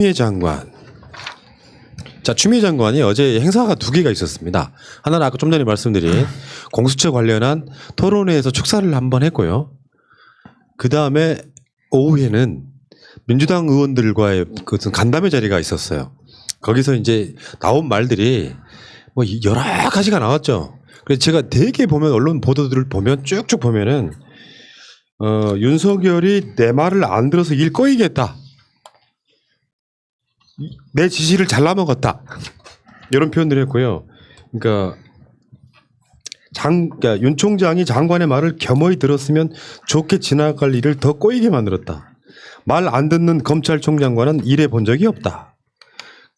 추미애 장관. 자, 추미애 장관이 어제 행사가 두 개가 있었습니다. 하나는 아까 좀 전에 말씀드린 공수처 관련한 토론회에서 축사를 한번 했고요. 그 다음에 오후에는 민주당 의원들과의 그 간담회 자리가 있었어요. 거기서 이제 나온 말들이 뭐 여러 가지가 나왔죠. 그래서 제가 되게 보면 언론 보도들을 보면 쭉쭉 보면은 윤석열이 내 말을 안 들어서 일 꼬이겠다. 내 지시를 잘라먹었다. 이런 표현들을 했고요. 그러니까 윤 총장이 장관의 말을 겸허히 들었으면 좋게 지나갈 일을 더 꼬이게 만들었다. 말 안 듣는 검찰총장과는 일해 본 적이 없다.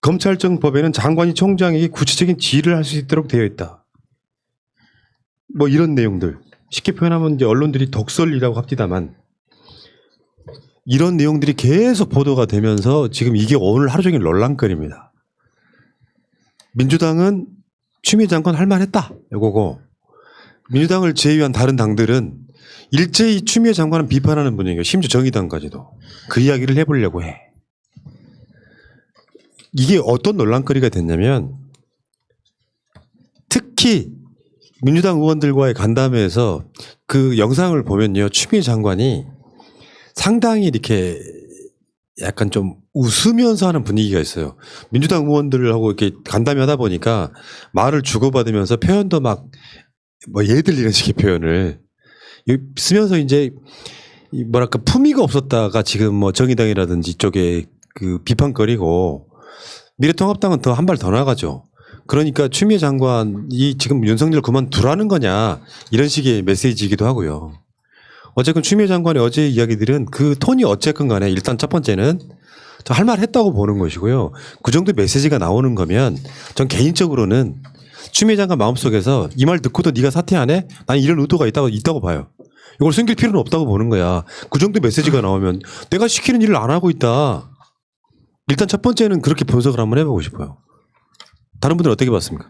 검찰청법에는 장관이 총장에게 구체적인 지휘를 할 수 있도록 되어 있다. 뭐 이런 내용들. 쉽게 표현하면 이제 언론들이 독설이라고 합디다만 이런 내용들이 계속 보도가 되면서 지금 이게 오늘 하루 종일 논란거리입니다. 민주당은 추미애 장관 할 만했다. 이거고 민주당을 제외한 다른 당들은 일제히 추미애 장관은 비판하는 분위기고 심지어 정의당까지도 그 이야기를 해보려고 해. 이게 어떤 논란거리가 됐냐면 특히 민주당 의원들과의 간담회에서 그 영상을 보면요. 추미애 장관이 상당히 이렇게 약간 좀 웃으면서 하는 분위기가 있어요. 민주당 의원들하고 이렇게 간담회 하다 보니까 말을 주고받으면서 표현도 막 뭐 얘들 이런 식의 표현을 쓰면서 이제 뭐랄까 품위가 없었다가 지금 뭐 정의당이라든지 이쪽에 그 비판거리고 미래통합당은 더 한 발 더 나가죠. 그러니까 추미애 장관이 지금 윤석열 그만두라는 거냐 이런 식의 메시지이기도 하고요. 어쨌건 추미애 장관의 어제 이야기들은 그 톤이 어쨌건 간에 일단 첫 번째는 할 말 했다고 보는 것이고요. 그 정도 메시지가 나오는 거면 전 개인적으로는 추미애 장관 마음속에서 이 말 듣고도 네가 사퇴 안 해? 나는 이런 의도가 있다고 봐요. 이걸 숨길 필요는 없다고 보는 거야. 그 정도 메시지가 나오면 내가 시키는 일을 안 하고 있다. 일단 첫 번째는 그렇게 분석을 한번 해보고 싶어요. 다른 분들은 어떻게 봤습니까?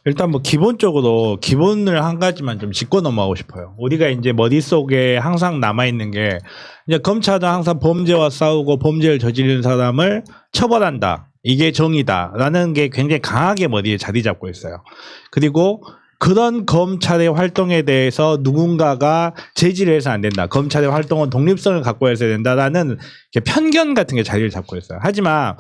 일단 뭐 기본적으로 기본을 한 가지만 좀 짚고 넘어가고 싶어요. 우리가 이제 머릿속에 항상 남아있는 게 이제 검찰은 항상 범죄와 싸우고 범죄를 저지르는 사람을 처벌한다. 이게 정의다라는 게 굉장히 강하게 머리에 자리 잡고 있어요. 그리고 그런 검찰의 활동에 대해서 누군가가 제지를 해서 안 된다. 검찰의 활동은 독립성을 갖고 있어야 된다라는 편견 같은 게 자리를 잡고 있어요. 하지만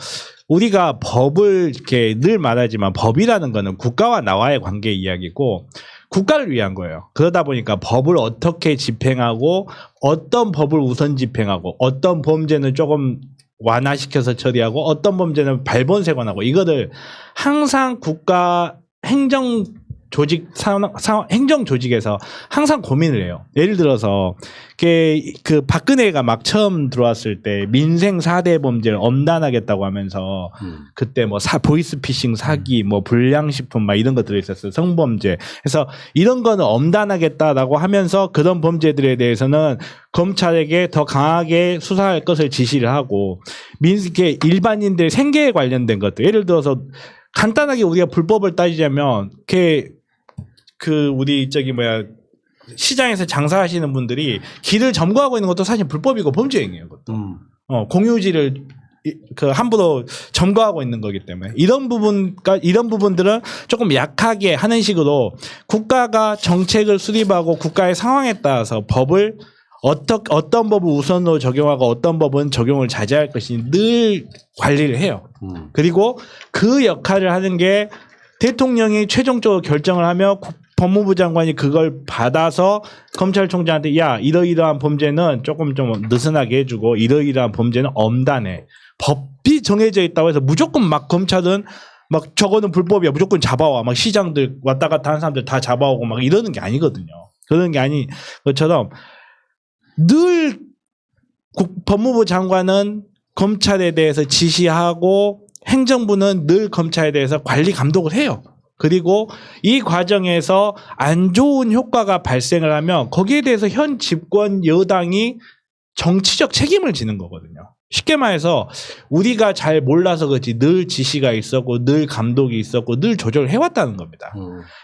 우리가 법을 이렇게 늘 말하지만 법이라는 거는 국가와 나와의 관계 이야기고 국가를 위한 거예요. 그러다 보니까 법을 어떻게 집행하고 어떤 법을 우선 집행하고 어떤 범죄는 조금 완화시켜서 처리하고 어떤 범죄는 발본색원하고 이거를 항상 국가 행정 조직에서 항상 고민을 해요. 예를 들어서 그 박근혜가 막 처음 들어왔을 때 민생 4대 범죄를 엄단하겠다고 하면서 그때 뭐 보이스피싱 사기 뭐 불량식품 막 이런 것들이 있었어요. 성범죄. 그래서 이런 거는 엄단하겠다라고 하면서 그런 범죄들에 대해서는 검찰에게 더 강하게 수사할 것을 지시를 하고 일반인들 생계에 관련된 것들 예를 들어서 간단하게 우리가 불법을 따지자면 우리 시장에서 장사하시는 분들이 길을 점거하고 있는 것도 사실 불법이고 범죄 행위예요. 그것도. 공유지를 함부로 점거하고 있는 거기 때문에 이런 부분들은 조금 약하게 하는 식으로 국가가 정책을 수립하고 국가의 상황에 따라서 법을 어떤 법을 우선으로 적용하고 어떤 법은 적용을 자제할 것인지 늘 관리를 해요. 그리고 그 역할을 하는 게 대통령이 최종적으로 결정을 하며 법무부 장관이 그걸 받아서 검찰총장한테 야 이러이러한 범죄는 조금 좀 느슨하게 해주고 이러이러한 범죄는 엄단해. 법이 정해져 있다고 해서 무조건 막 검찰은 막 저거는 불법이야 무조건 잡아와 막 시장들 왔다 갔다 하는 사람들 다 잡아오고 막 이러는 게 아니거든요. 그런 게 아닌 것처럼 늘 법무부 장관은 검찰에 대해서 지시하고 행정부는 늘 검찰에 대해서 관리 감독을 해요. 그리고 이 과정에서 안 좋은 효과가 발생을 하면 거기에 대해서 현 집권 여당이 정치적 책임을 지는 거거든요. 쉽게 말해서 우리가 잘 몰라서 그렇지 늘 지시가 있었고 늘 감독이 있었고 늘 조절을 해왔다는 겁니다.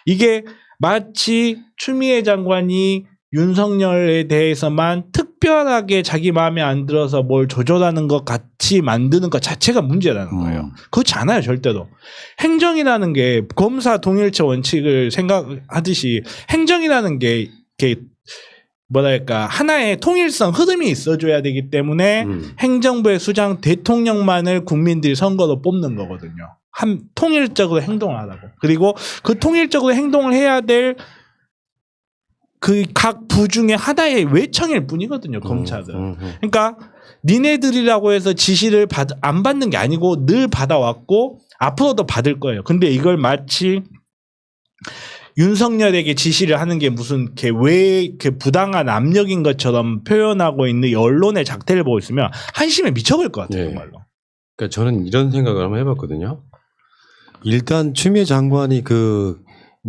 이게 마치 추미애 장관이 윤석열에 대해서만 특별하게 자기 마음에 안 들어서 뭘 조절하는 것 같이 만드는 것 자체가 문제라는 거예요. 그렇지 않아요, 절대로. 행정이라는 게 검사 동일체 원칙을 생각하듯이 행정이라는 게 이렇게 뭐랄까 하나의 통일성 흐름이 있어줘야 되기 때문에 행정부의 수장 대통령만을 국민들이 선거로 뽑는 거거든요. 통일적으로 행동을 하라고. 그리고 그 통일적으로 행동을 해야 될 그 각 부 중에 하나의 외청일 뿐이거든요, 검찰은. 그러니까 니네들이라고 해서 지시를 안 받는 게 아니고 늘 받아왔고 앞으로도 받을 거예요. 근데 이걸 마치 윤석열에게 지시를 하는 게 무슨 부당한 압력인 것처럼 표현하고 있는 이 언론의 작태를 보고 있으면 한심에 미쳐버릴 것 같아요, 정말로. 그러니까 저는 이런 생각을 한번 해봤거든요. 일단 추미애 장관이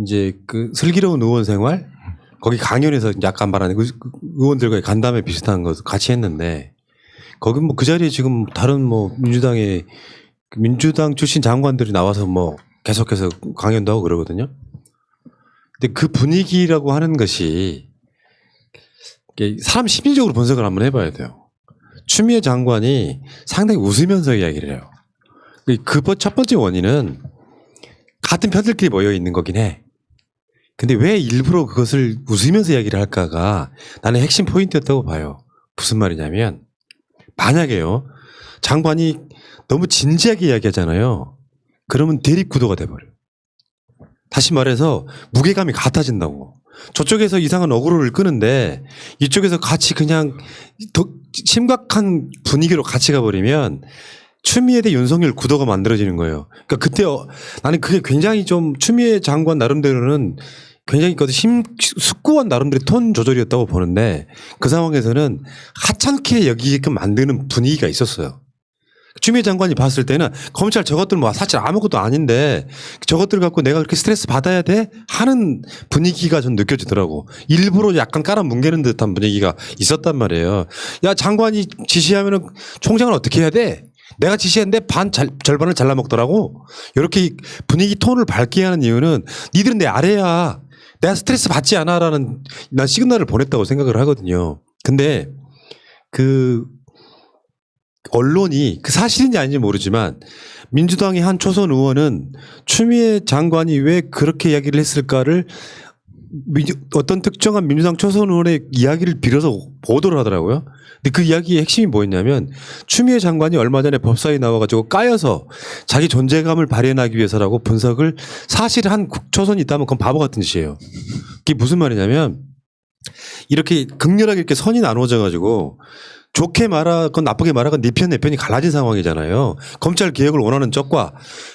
이제 슬기로운 의원 생활 거기 강연에서 약간 말하는 의원들과의 간담회 비슷한 거 같이 했는데 거기 뭐 그 자리에 지금 다른 뭐 민주당 출신 장관들이 나와서 뭐 계속해서 강연도 하고 그러거든요. 근데 그 분위기라고 하는 것이 사람 심리적으로 분석을 한번 해봐야 돼요. 추미애 장관이 상당히 웃으면서 이야기를 해요. 그 첫 번째 원인은 같은 편들끼리 모여 있는 거긴 해. 근데 왜 일부러 그것을 웃으면서 이야기를 할까가 나는 핵심 포인트였다고 봐요. 무슨 말이냐면 만약에요. 장관이 너무 진지하게 이야기하잖아요. 그러면 대립구도가 돼버려요. 다시 말해서 무게감이 같아진다고. 저쪽에서 이상한 어그로를 끄는데 이쪽에서 같이 그냥 더 심각한 분위기로 같이 가버리면 추미애 대 윤석열 구도가 만들어지는 거예요. 그러니까 그때 나는 그게 굉장히 좀 추미애 장관 나름대로는 굉장히 숙고한 나름대로 톤 조절이었다고 보는데 그 상황에서는 하찮게 여기게끔 만드는 분위기가 있었어요. 추미애 장관이 봤을 때는 검찰 저것들 뭐 사실 아무것도 아닌데 저것들 갖고 내가 그렇게 스트레스 받아야 돼? 하는 분위기가 좀 느껴지더라고. 일부러 약간 깔아뭉개는 듯한 분위기가 있었단 말이에요. 야, 장관이 지시하면은 총장은 어떻게 해야 돼? 내가 지시했는데 절반을 잘라먹더라고. 이렇게 분위기 톤을 밝게 하는 이유는 니들은 내 아래야. 내가 스트레스 받지 않아라는 난 시그널을 보냈다고 생각을 하거든요. 근데 언론이 사실인지 아닌지 모르지만 민주당의 한 초선 의원은 추미애 장관이 왜 그렇게 이야기를 했을까를 어떤 특정한 민주당 초선 의원의 이야기를 빌어서 보도를 하더라고요. 근데 그 이야기의 핵심이 뭐였냐면 추미애 장관이 얼마 전에 법사위 나와가지고 까여서 자기 존재감을 발현하기 위해서라고 분석을 사실 한 초선이 있다면 그건 바보 같은 짓이에요. 그게 무슨 말이냐면 이렇게 극렬하게 이렇게 선이 나누어져가지고 좋게 말하건 나쁘게 말하건 네 편 내 편이 갈라진 상황이잖아요. 검찰 개혁을 원하는 쪽과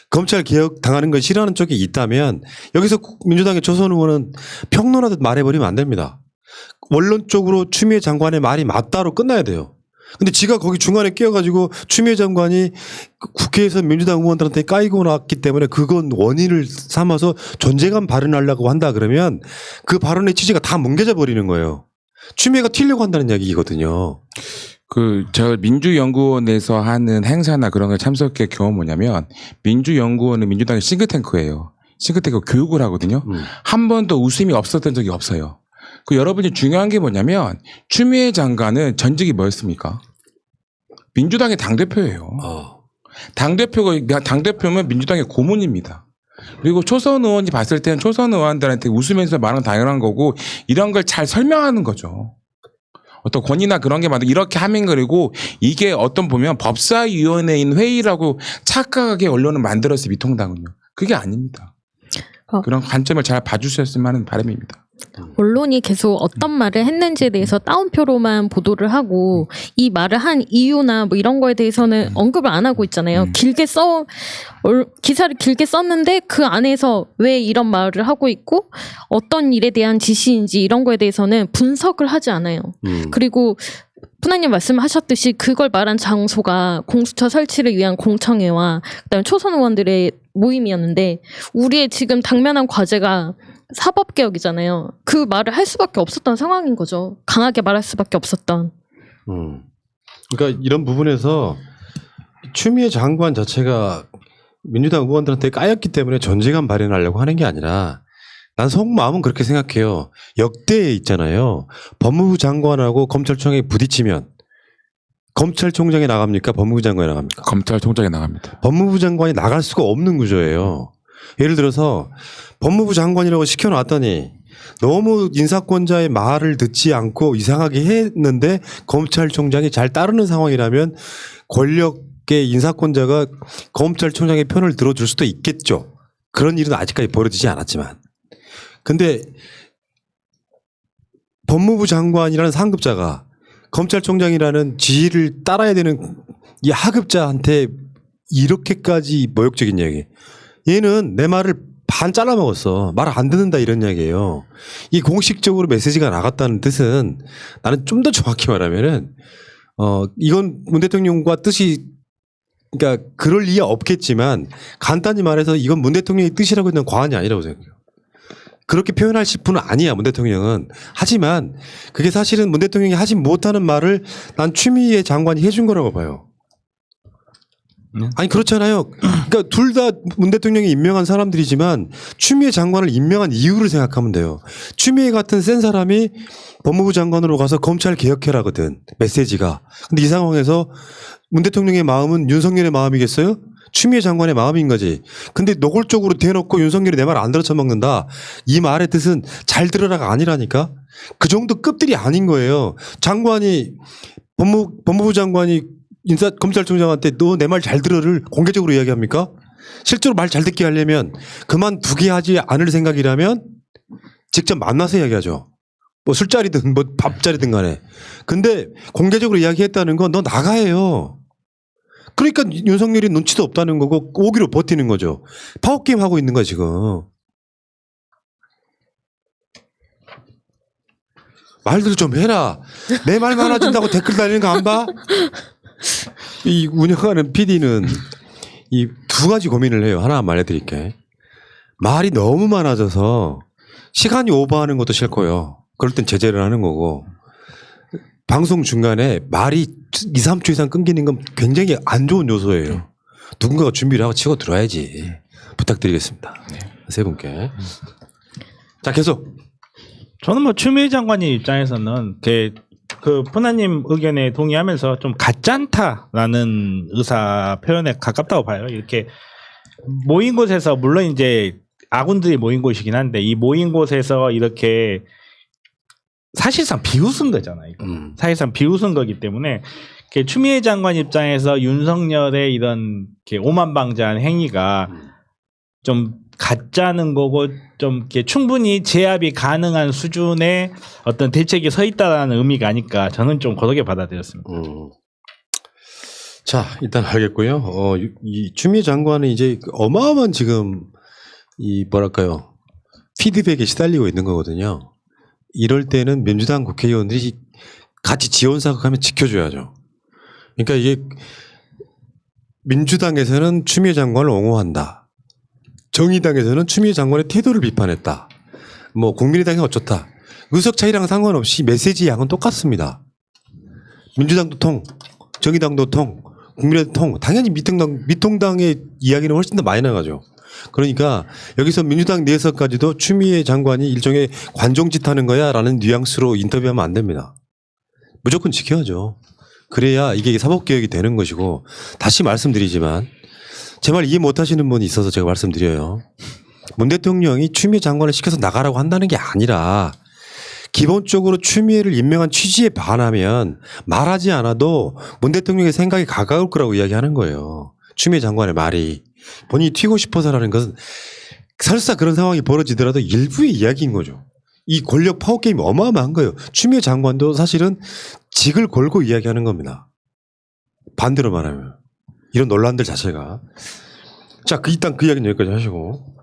검찰 개혁 당하는 걸 싫어하는 쪽이 있다면 여기서 민주당의 초선 의원은 평론하듯 말해버리면 안 됩니다. 원론적으로 추미애 장관의 말이 맞다로 끝나야 돼요. 근데 지가 거기 중간에 끼어가지고 추미애 장관이 국회에서 민주당 의원들한테 까이고 나왔기 때문에 그건 원인을 삼아서 존재감 발언하려고 한다 그러면 그 발언의 취지가 다 뭉개져 버리는 거예요. 추미애가 튀려고 한다는 이야기거든요. 제가 민주연구원에서 하는 행사나 그런 걸 참석해 경험 뭐냐면 민주연구원은 민주당의 싱크탱크예요. 싱크탱크 교육을 하거든요. 한 번도 웃음이 없었던 적이 없어요. 여러분이 중요한 게 뭐냐면 추미애 장관은 전직이 뭐였습니까? 민주당의 당대표예요. 당대표면 민주당의 고문입니다. 그리고 초선 의원이 봤을 때는 초선 의원들한테 웃으면서 말은 당연한 거고 이런 걸 잘 설명하는 거죠. 어떤 권위나 그런 게 많은데 이렇게 하면 그리고 이게 보면 법사위원회인 회의라고 착각하게 언론을 만들었어요. 미통당은요. 그게 아닙니다. 그런 관점을 잘 봐주셨으면 하는 바람입니다. 언론이 계속 어떤 말을 했는지에 대해서 따옴표로만 보도를 하고 이 말을 한 이유나 뭐 이런 거에 대해서는 언급을 안 하고 있잖아요. 기사를 길게 썼는데 그 안에서 왜 이런 말을 하고 있고 어떤 일에 대한 지시인지 이런 거에 대해서는 분석을 하지 않아요. 그리고 푸나님 말씀하셨듯이 그걸 말한 장소가 공수처 설치를 위한 공청회와 그다음에 초선 의원들의 모임이었는데 우리의 지금 당면한 과제가 사법개혁이잖아요. 그 말을 할 수밖에 없었던 상황인 거죠. 강하게 말할 수밖에 없었던. 그러니까 이런 부분에서 추미애 장관 자체가 민주당 의원들한테 까였기 때문에 존재감 발현하려고 하는 게 아니라 난 속마음은 그렇게 생각해요. 역대에 있잖아요. 법무부 장관하고 검찰총장이 부딪히면 검찰총장이 나갑니까? 법무부 장관이 나갑니까? 검찰총장에 나갑니다. 법무부 장관이 나갈 수가 없는 구조예요. 예를 들어서 법무부 장관이라고 시켜놨더니 너무 인사권자의 말을 듣지 않고 이상하게 했는데 검찰총장이 잘 따르는 상황이라면 권력의 인사권자가 검찰총장의 편을 들어줄 수도 있겠죠. 그런 일은 아직까지 벌어지지 않았지만. 근데 법무부 장관이라는 상급자가 검찰총장이라는 지휘를 따라야 되는 이 하급자한테 이렇게까지 모욕적인 얘기. 얘는 내 말을 반 잘라 먹었어. 말 안 듣는다 이런 이야기예요. 이 공식적으로 메시지가 나갔다는 뜻은 나는 좀 더 정확히 말하면은 이건 문 대통령과 뜻이 그러니까 그럴 리가 없겠지만 간단히 말해서 이건 문 대통령의 뜻이라고 했는 과언이 아니라고 생각해요. 그렇게 표현하실 분은 아니야 문 대통령은. 하지만 그게 사실은 문 대통령이 하지 못하는 말을 난 추미애 장관이 해준 거라고 봐요. 아니 그렇잖아요. 그러니까 둘 다 문 대통령이 임명한 사람들이지만 추미애 장관을 임명한 이유를 생각하면 돼요. 추미애 같은 센 사람이 법무부 장관으로 가서 검찰 개혁해라거든 메시지가. 근데 이 상황에서 문 대통령의 마음은 윤석열의 마음이겠어요? 추미애 장관의 마음인 거지. 근데 노골적으로 대놓고 윤석열이 내 말 안 들어 쳐먹는다. 이 말의 뜻은 잘 들으라가 아니라니까. 그 정도 급들이 아닌 거예요. 장관이 법무부 장관이 검찰총장한테 너 내 말 잘 들어를 공개적으로 이야기합니까? 실제로 말 잘 듣게 하려면 그만두게 하지 않을 생각이라면 직접 만나서 이야기하죠. 뭐 술자리든 뭐 밥자리든 간에. 근데 공개적으로 이야기했다는 건 너 나가예요. 그러니까 윤석열이 눈치도 없다는 거고 오기로 버티는 거죠. 파워게임 하고 있는 거야 지금. 말들 좀 해라. 내 말 많아진다고 댓글 달리는 거 안 봐? 이 운영하는 PD는 이 두 가지 고민을 해요. 하나 말해드릴게. 말이 너무 많아져서 시간이 오버하는 것도 싫고요. 그럴 땐 제재를 하는 거고 방송 중간에 말이 2, 3초 이상 끊기는 건 굉장히 안 좋은 요소예요. 누군가가 준비를 하고 치고 들어야지. 부탁드리겠습니다. 세 분께. 자 계속. 저는 뭐 추미애 장관님 입장에서는 그 푸나님 의견에 동의하면서 좀 가짠타라는 의사 표현에 가깝다고 봐요. 이렇게 모인 곳에서 물론 이제 아군들이 모인 곳이긴 한데 이 모인 곳에서 이렇게 사실상 비웃은 거잖아요. 이거. 사실상 비웃은 거기 때문에 추미애 장관 입장에서 윤석열의 이런 오만방자한 행위가 좀 가짜는 거고 좀 이렇게 충분히 제압이 가능한 수준의 어떤 대책이 서 있다라는 의미가 아닐까 저는 좀 고르게 받아들였습니다. 자 일단 알겠고요. 이 추미애 장관은 이제 어마어마한 지금 이 뭐랄까요 피드백에 시달리고 있는 거거든요. 이럴 때는 민주당 국회의원들이 같이 지원사격하면 지켜줘야죠. 그러니까 이게 민주당에서는 추미애 장관을 옹호한다. 정의당에서는 추미애 장관의 태도를 비판했다. 뭐 국민의당이 어쩌다. 의석 차이랑 상관없이 메시지 양은 똑같습니다. 민주당도 통, 정의당도 통, 국민의당도 통. 당연히 미통당의 이야기는 훨씬 더 많이 나가죠. 그러니까 여기서 민주당 내에서까지도 추미애 장관이 일종의 관종짓 하는 거야 라는 뉘앙스로 인터뷰하면 안 됩니다. 무조건 지켜야죠. 그래야 이게 사법개혁이 되는 것이고 다시 말씀드리지만 제 말 이해 못하시는 분이 있어서 제가 말씀드려요. 문 대통령이 추미애 장관을 시켜서 나가라고 한다는 게 아니라 기본적으로 추미애를 임명한 취지에 반하면 말하지 않아도 문 대통령의 생각이 가까울 거라고 이야기하는 거예요. 추미애 장관의 말이. 본인이 튀고 싶어서라는 것은 설사 그런 상황이 벌어지더라도 일부의 이야기인 거죠. 이 권력 파워게임이 어마어마한 거예요. 추미애 장관도 사실은 직을 걸고 이야기하는 겁니다. 반대로 말하면. 이런 논란들 자체가. 자, 일단 그 이야기는 여기까지 하시고.